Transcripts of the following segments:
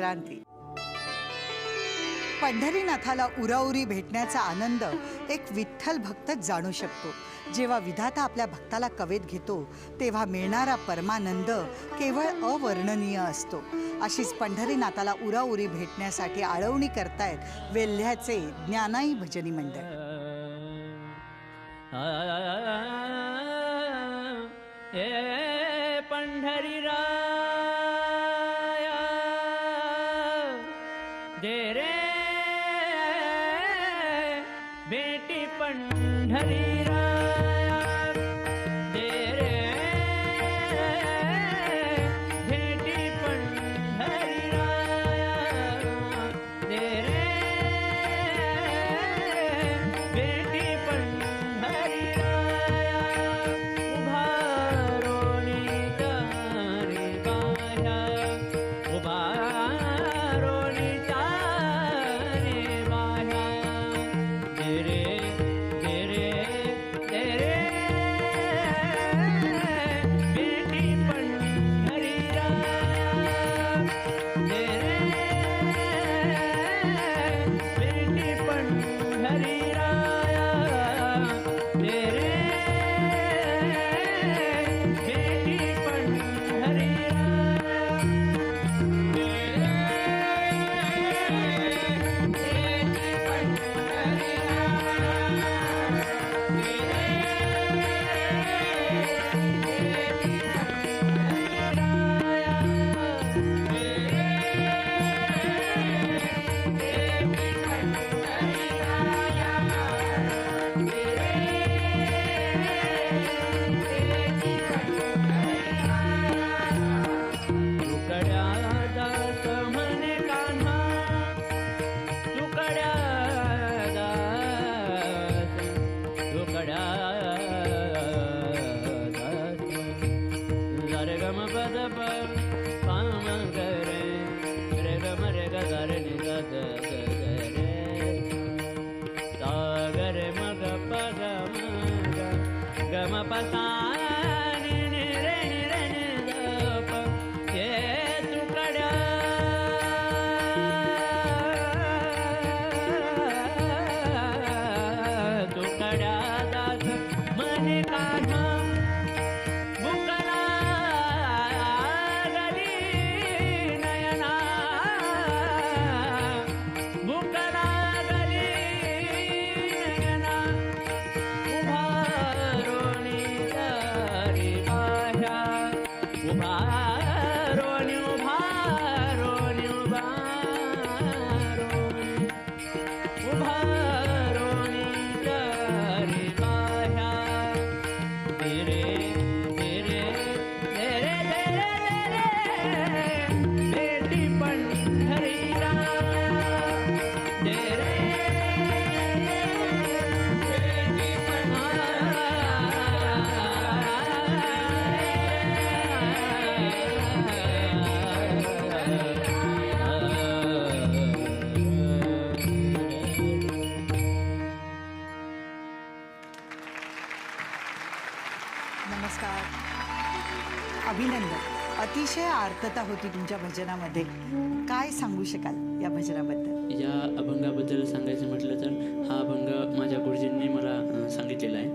क्रांती. पंढरीनाथाला उराउरी भेटण्याचा आनंद एक विठ्ठल भक्त जाणू शकतो. जेव्हा विधाता आपल्या भक्ताला कवेत घेतो तेव्हा मिळणारा परमानंद केवळ अवर्णनीय असतो. अशीच पंढरीनाथाला उराउरी भेटण्यासाठी आळवणी करतायत वेल्ह्याचे ज्ञानाई भजनी मंडळ. पंढरी राया दे रे बेटी पंढरी राया दे रे बेटी पंढरी राया दे रे बेटी पंढरी राया उभारोणी तारी बाया उभारोणी तारी बाया दे रे दे रे दे रे बेटी पंढरी राया दे रे बेटी पंढरी राया दे रे बेटी पंढरी तुकड्या दास म्हणे कान्हा तुकड्या दास तुकड्या दास रे गम पद पाम रे रे गम रे ग रे नि ग ग रे सागर मग पग मग गम पसा नि नि रे नि रे नि ग प ये तुकड्या तुकड्या दास म्हणे कान्हा बुकला गली नयना बुकला गली नयना उभारोणी तारी बाया उभारोणी उभारोणी उभारोणी तारी बाया दे रे दे रे दे रे दे रे दे रे बेटी पंढरी राया दे रे बेटी नमस्कार. अभिनंदन. अतिशय आर्तता होती तुमच्या भजनामध्ये. काय सांगू शकाल या भजनाबद्दल? या अभंगाबद्दल सांगायचं म्हटलं तर हा अभंग माझ्या गुरुजींनी मला सांगितलेला आहे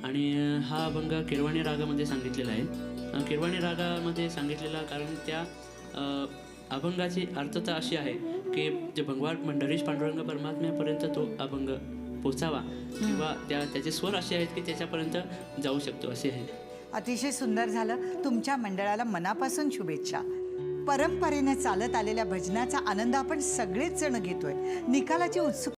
आणि हा अभंग किरवाणी रागामध्ये सांगितलेला आहे. किरवाणी रागामध्ये सांगितलेला कारण त्या अभंगाची अर्थता अशी आहे की जे भगवान पंढरीश पांडुरंग परमात्म्यापर्यंत तो अभंग पोचावा किंवा त्याचे स्वर असे आहेत की त्याच्यापर्यंत जाऊ शकतो असे आहे. अतिशय सुंदर झालं. तुमच्या मंडळाला मनापासून शुभेच्छा. परंपरेने चालत आलेल्या भजनाचा आनंद आपण सगळेच जण घेतोय. निकालाची उत्सुकता